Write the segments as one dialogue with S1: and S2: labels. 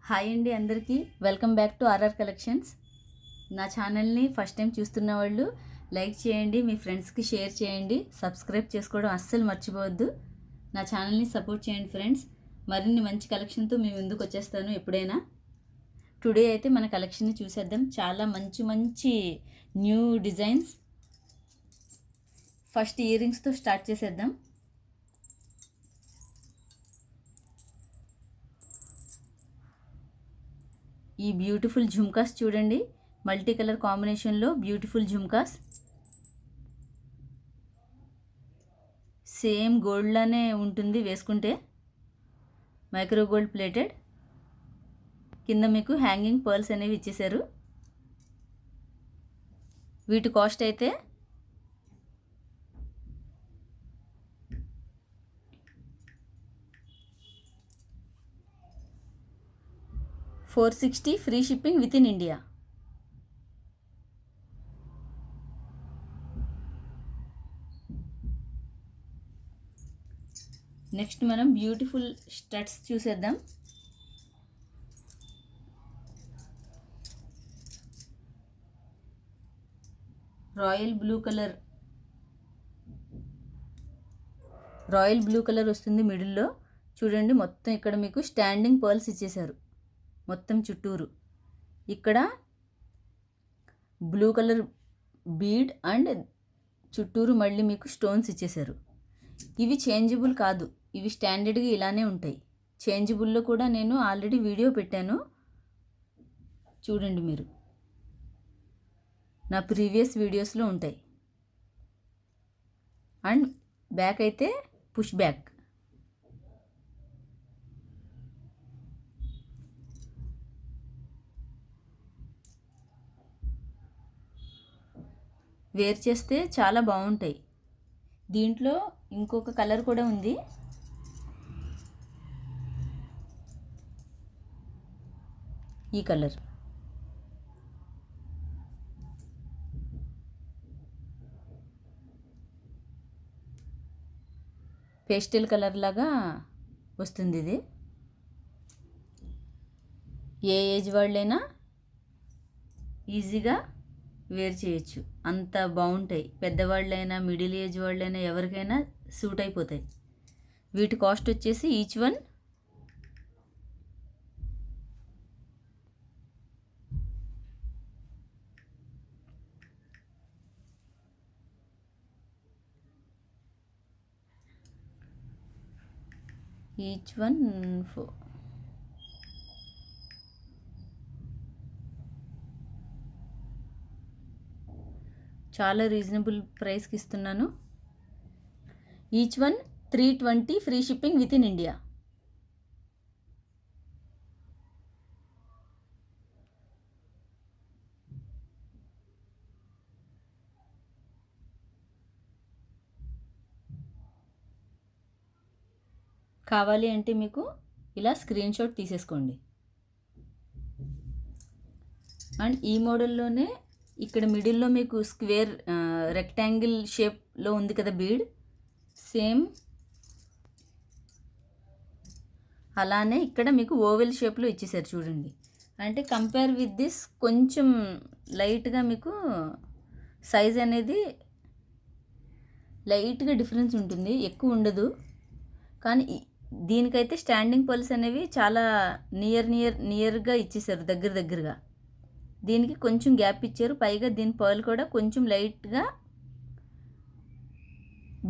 S1: Hi అండి అందరికీ welcome back to RR collections. నా ఛానల్ని ఫస్ట్ టైం చూస్తున్న వాళ్ళు లైక్ చేయండి, మీ ఫ్రెండ్స్కి షేర్ చేయండి, సబ్స్క్రైబ్ చేసుకోవడం అస్సలు మర్చిపోవద్దు. నా ఛానల్ని సపోర్ట్ చేయండి ఫ్రెండ్స్. మరిన్ని మంచి కలెక్షన్తో మీ ముందుకు వచ్చేస్తాను ఎప్పుడైనా. టుడే అయితే మన కలెక్షన్ని చూసేద్దాం. చాలా మంచి మంచి న్యూ డిజైన్స్. ఫస్ట్ ఇయర్ రింగ్స్తో స్టార్ట్ చేసేద్దాం. ఈ బ్యూటిఫుల్ ఝుమ్కాస్ చూడండి, మల్టీ కలర్ కాంబినేషన్లో బ్యూటిఫుల్ ఝుమ్కాస్. సేమ్ గోల్డ్లానే ఉంటుంది వేసుకుంటే, మైక్రో గోల్డ్ ప్లేటెడ్. కింద మీకు హ్యాంగింగ్ పర్ల్స్ అనేవి ఇచ్చేశారు. వీటి కాస్ట్ అయితే $460 free shipping with in India. Next మనం బ్యూటిఫుల్ స్టడ్స్ చూసేద్దాం. రాయల్ బ్లూ కలర్ వస్తుంది మిడిల్లో. చూడండి, మొత్తం ఇక్కడ మీకు స్టాండింగ్ పర్ల్స్ ఇచ్చేశారు మొత్తం చుట్టూరు. ఇక్కడ బ్లూ కలర్ బీడ్ అండ్ చుట్టూరు మళ్ళీ మీకు స్టోన్స్ ఇచ్చేశారు. ఇవి చేంజబుల్ కాదు, ఇవి స్టాండర్డ్గా ఇలానే ఉంటాయి. చేంజబుల్లో కూడా నేను ఆల్రెడీ వీడియో పెట్టాను, చూడండి మీరు. నా ప్రీవియస్ వీడియోస్లో ఉంటాయి. అండ్ బ్యాక్ అయితే పుష్ బ్యాక్. వేర్ చేస్తే చాలా బాగుంటాయి. దీంట్లో ఇంకొక కలర్ కూడా ఉంది. ఈ కలర్ పేస్టల్ కలర్ లాగా వస్తుంది. ఇది ఏ ఏజ్ వాళ్ళైనా ఈజీగా వేర్ చేయొచ్చు, అంత బాగుంటాయి. పెద్దవాళ్ళైనా మిడిల్ ఏజ్ వాళ్ళైనా ఎవరికైనా సూట్ అయిపోతాయి. వీటి కాస్ట్ వచ్చేసి ఈచ్ వన్ చాలా రీజనబుల్ ప్రైస్కి ఇస్తున్నాను. Each one $320 free shipping with in India. కావాలి అంటే మీకు ఇలా స్క్రీన్ షాట్ తీసేసుకోండి. అండ్ ఈ మోడల్లోనే ఇక్కడ మిడిల్లో మీకు స్క్వేర్ రెక్టాంగిల్ షేప్లో ఉంది కదా బీడ్, సేమ్ అలానే ఇక్కడ మీకు ఓవెల్ షేప్లో ఇచ్చేసారు చూడండి. అంటే కంపేర్ విత్ దిస్ కొంచెం లైట్గా మీకు సైజ్ అనేది లైట్గా డిఫరెన్స్ ఉంటుంది, ఎక్కువ ఉండదు. కానీ దీనికైతే స్టాండింగ్ పర్ల్స్ అనేవి చాలా నియర్గా ఇచ్చేసారు, దగ్గరగా. దీనికి కొంచెం గ్యాప్ ఇచ్చారు. పైగా దీని పర్ల్ కూడా కొంచెం లైట్గా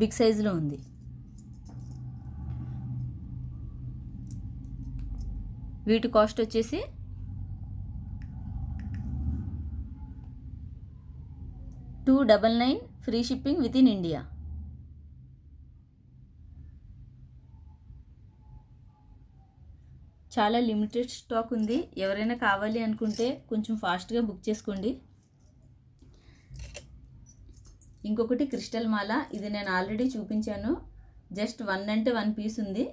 S1: బిగ్ సైజులో ఉంది. వీటి కాస్ట్ వచ్చేసి $299 free shipping with in India. చాలా లిమిటెడ్ స్టాక్ ఉంది. ఎవరైనా కావాలి అనుకుంటే కొంచెం ఫాస్ట్గా బుక్ చేసుకోండి. ఇంకొకటి క్రిస్టల్ మాల, ఇది నేను ఆల్రెడీ చూపించాను. జస్ట్ 1 అంటే 1 పీస్ ఉంది,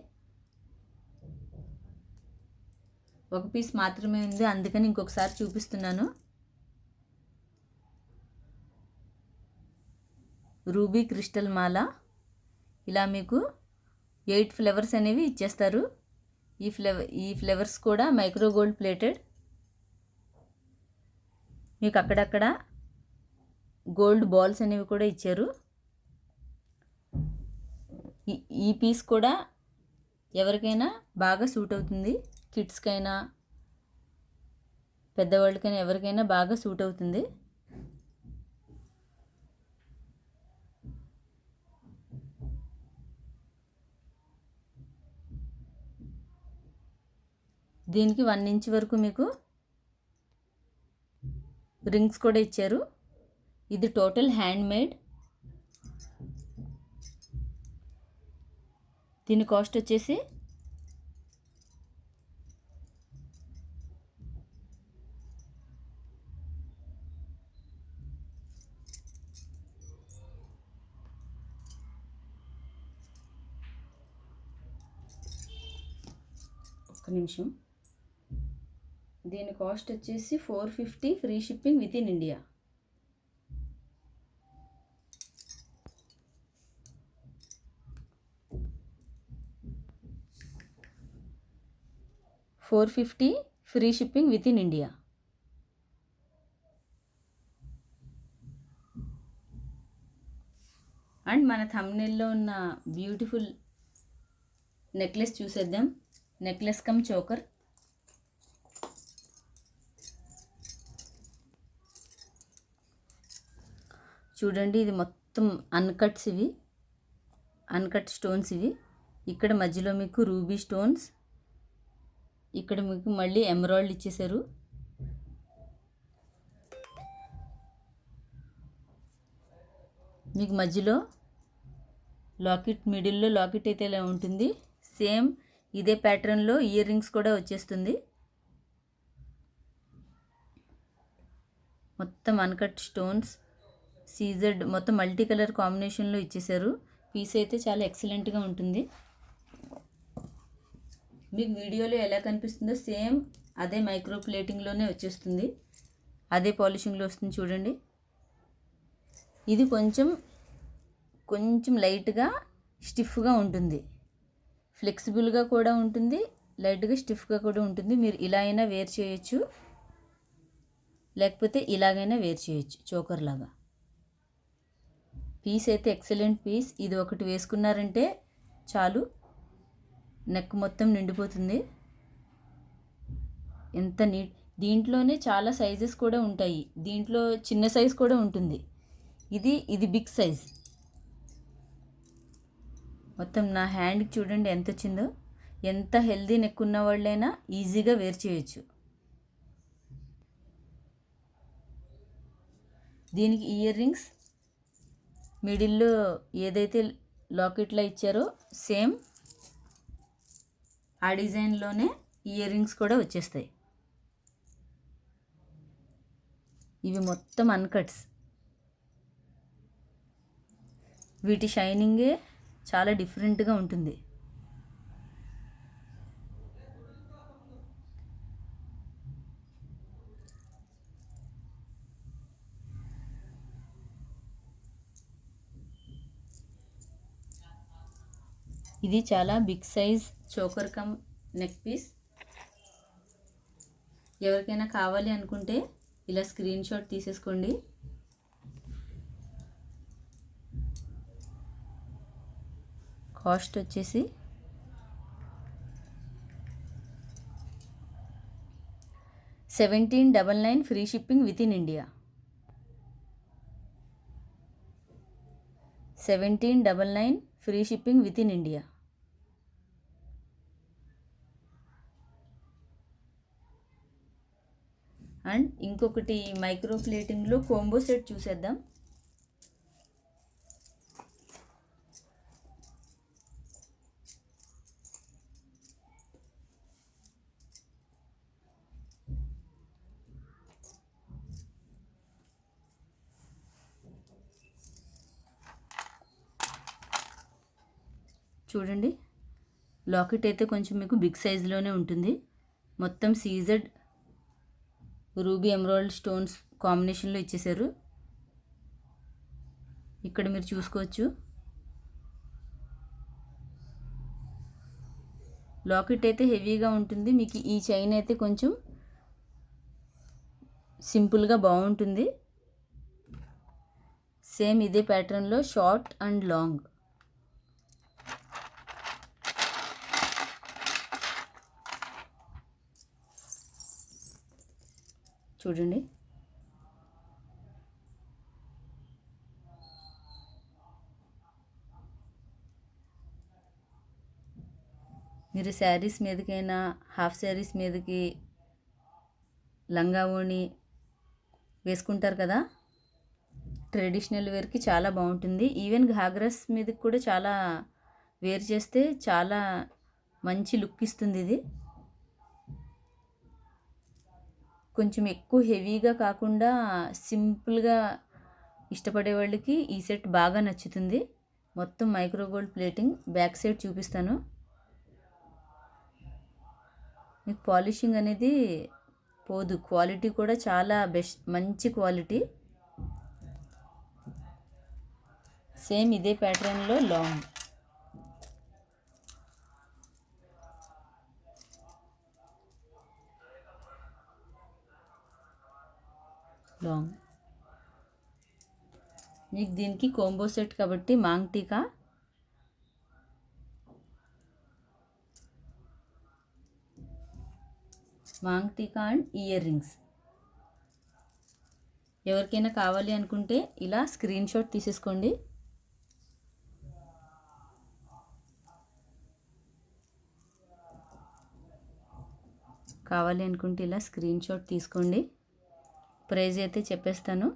S1: ఒక పీస్ మాత్రమే ఉంది, అందుకని ఇంకొకసారి చూపిస్తున్నాను. రూబీ క్రిస్టల్ మాల. ఇలా మీకు 8 ఫ్లేవర్స్ అనేవి ఇచ్చేస్తారు. ఈ ఫ్లవర్స్ కూడా మైక్రో గోల్డ్ ప్లేటెడ్. మీకు అక్కడక్కడ గోల్డ్ బాల్స్ అనేవి కూడా ఇచ్చారు. ఈ పీస్ కూడా ఎవరికైనా బాగా సూట్ అవుతుంది. కిడ్స్కైనా పెద్దవాళ్ళకైనా ఎవరికైనా బాగా సూట్ అవుతుంది. దీనికి 1 ఇంచ్ వరకు మీకు రింగ్స్ కూడా ఇచ్చారు. ఇది టోటల్ హ్యాండ్ మేడ్. దీని కాస్ట్ వచ్చేసి ఒక్క నిమిషం. దీని కాస్ట్ వచ్చేసి 450 free shipping with in India. $450 free shipping with in India. And మన థంబ్నెయిల్లో ఉన్న బ్యూటిఫుల్ నెక్లెస్ చూసేద్దాం. Necklace come choker. చూడండి, ఇది మొత్తం అన్కట్స్, ఇవి అన్కట్ స్టోన్స్. ఇవి ఇక్కడ మధ్యలో మీకు రూబీ స్టోన్స్, ఇక్కడ మీకు మళ్ళీ ఎమరాల్డ్ ఇచ్చేసారు. మీకు మధ్యలో లాకెట్, మిడిల్లో లాకెట్ అయితే ఇలా ఉంటుంది. సేమ్ ఇదే ప్యాటర్న్లో ఇయర్ రింగ్స్ కూడా వచ్చేస్తుంది. మొత్తం అన్కట్ స్టోన్స్, సీజర్డ్, మొత్తం మల్టీ కలర్ కాంబినేషన్లో ఇచ్చేసారు. పీస్ అయితే చాలా ఎక్సలెంట్గా ఉంటుంది. మీకు వీడియోలో ఎలా కనిపిస్తుందో సేమ్ అదే మైక్రో ప్లేటింగ్లోనే వచ్చేస్తుంది. అదే పాలిషింగ్లో వస్తుంది. చూడండి, ఇది కొంచెం లైట్గా స్టిఫ్గా ఉంటుంది. ఫ్లెక్సిబుల్గా కూడా ఉంటుంది, లైట్గా స్టిఫ్గా కూడా ఉంటుంది. మీరు ఇలా అయినా వేర్ చేయొచ్చు, లేకపోతే ఇలాగైనా వేర్ చేయొచ్చు చోకర్ లాగా. పీస్ అయితే ఎక్సలెంట్ పీస్. ఇది ఒకటి వేసుకున్నారంటే చాలు, నెక్ మొత్తం నిండిపోతుంది. ఎంత నీట్. దీంట్లోనే చాలా సైజెస్ కూడా ఉంటాయి. దీంట్లో చిన్న సైజ్ కూడా ఉంటుంది. ఇది బిగ్ సైజ్. మొత్తం నా హ్యాండ్కి చూడండి ఎంత వచ్చిందో. ఎంత హెల్దీ నెక్ ఉన్న వాళ్ళైనా ఈజీగా వేర్ చేయొచ్చు. దీనికి ఇయర్ రింగ్స్ మిడిల్లో ఏదైతే లాకెట్లో ఇచ్చారో సేమ్ ఆ డిజైన్లోనే ఇయర్ రింగ్స్ కూడా వచ్చేస్తాయి. ఇవి మొత్తం అన్కట్స్. వీటి షైనింగే చాలా డిఫరెంట్గా ఉంటుంది. ఇది చాలా big size choker cum neck piece. ఎవరికైనా కావాలి అనుకుంటే ఇలా స్క్రీన్ షాట్ తీసేసుకోండి. కాస్ట్ వచ్చేసి $1799 free shipping with in India. $1799 free shipping with in India. And ఇంకొకటి మైక్రో ప్లేటింగ్లో కోంబో సెట్ చూసేద్దాం. చూడండి, లాకెట్ అయితే కొంచెం మీకు బిగ్ సైజులోనే ఉంటుంది. మొత్తం సీజెడ్ రూబీ ఎమరాల్డ్ స్టోన్స్ కాంబినేషన్లో ఇచ్చేసారు. ఇక్కడ మీరు చూసుకోవచ్చు. లాకెట్ అయితే హెవీగా ఉంటుంది, మీకు ఈ చైన్ అయితే కొంచెం సింపుల్గా బాగుంటుంది. సేమ్ ఇదే ప్యాటర్న్లో షార్ట్ అండ్ లాంగ్. చూడండి, మీరు శారీస్ మీదకైనా హాఫ్ శారీస్ మీదకి లంగా ఓణి వేసుకుంటారు కదా, ట్రెడిషనల్ వేర్కి చాలా బాగుంటుంది. ఈవెన్ ఘాగ్రాస్ మీదకి కూడా చాలా వేర్ చేస్తే చాలా మంచి లుక్ ఇస్తుంది. ఇది కొంచెం ఎక్కువ హెవీగా కాకుండా సింపుల్గా ఇష్టపడే వాళ్ళకి ఈ సెట్ బాగా నచ్చుతుంది. మొత్తం micro gold plating. Back side చూపిస్తాను. మీకు పాలిషింగ్ అనేది పోదు, క్వాలిటీ కూడా చాలా బెస్ట్, మంచి క్వాలిటీ. సేమ్ ఇదే ప్యాటర్న్లో లాంగ్. మీకు దీనికి కోంబో సెట్ కాబట్టి మాంగ్ టీకా, అండ్ ఇయర్ రింగ్స్. ఎవరికైనా కావాలి అనుకుంటే ఇలా స్క్రీన్ షాట్ తీసేసుకోండి. కావాలి అనుకుంటే ఇలా స్క్రీన్ షాట్ తీసుకోండి. ప్రైజ్ అయితే చెప్పేస్తాను.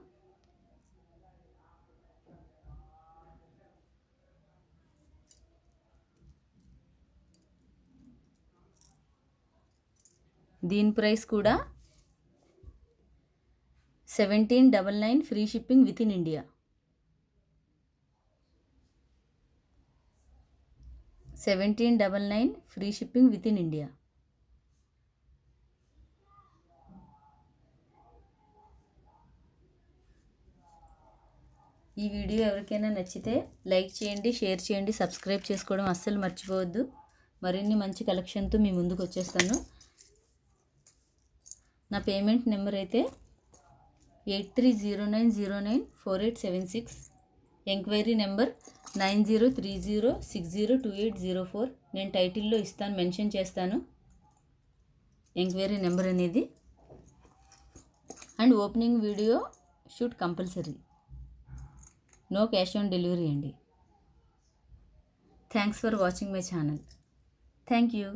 S1: దీని ప్రైస్ కూడా 1799 free shipping with in India. 1799 free shipping with in India. ఈ వీడియో ఎవరికైనా నచ్చితే లైక్ చేయండి, షేర్ చేయండి, సబ్స్క్రైబ్ చేసుకోవడం అస్సలు మర్చిపోవద్దు. మరిన్ని మంచి కలెక్షన్తో మీ ముందుకు వచ్చేస్తాను. నా పేమెంట్ నెంబర్ అయితే 8309094876. Enquiry number 9030602804. నేను టైటిల్లో ఇస్తాను, మెన్షన్ చేస్తాను ఎంక్వైరీ నెంబర్ అనేది. And opening video shoot compulsory. No cash on delivery అండి. Thanks for watching my channel. Thank you.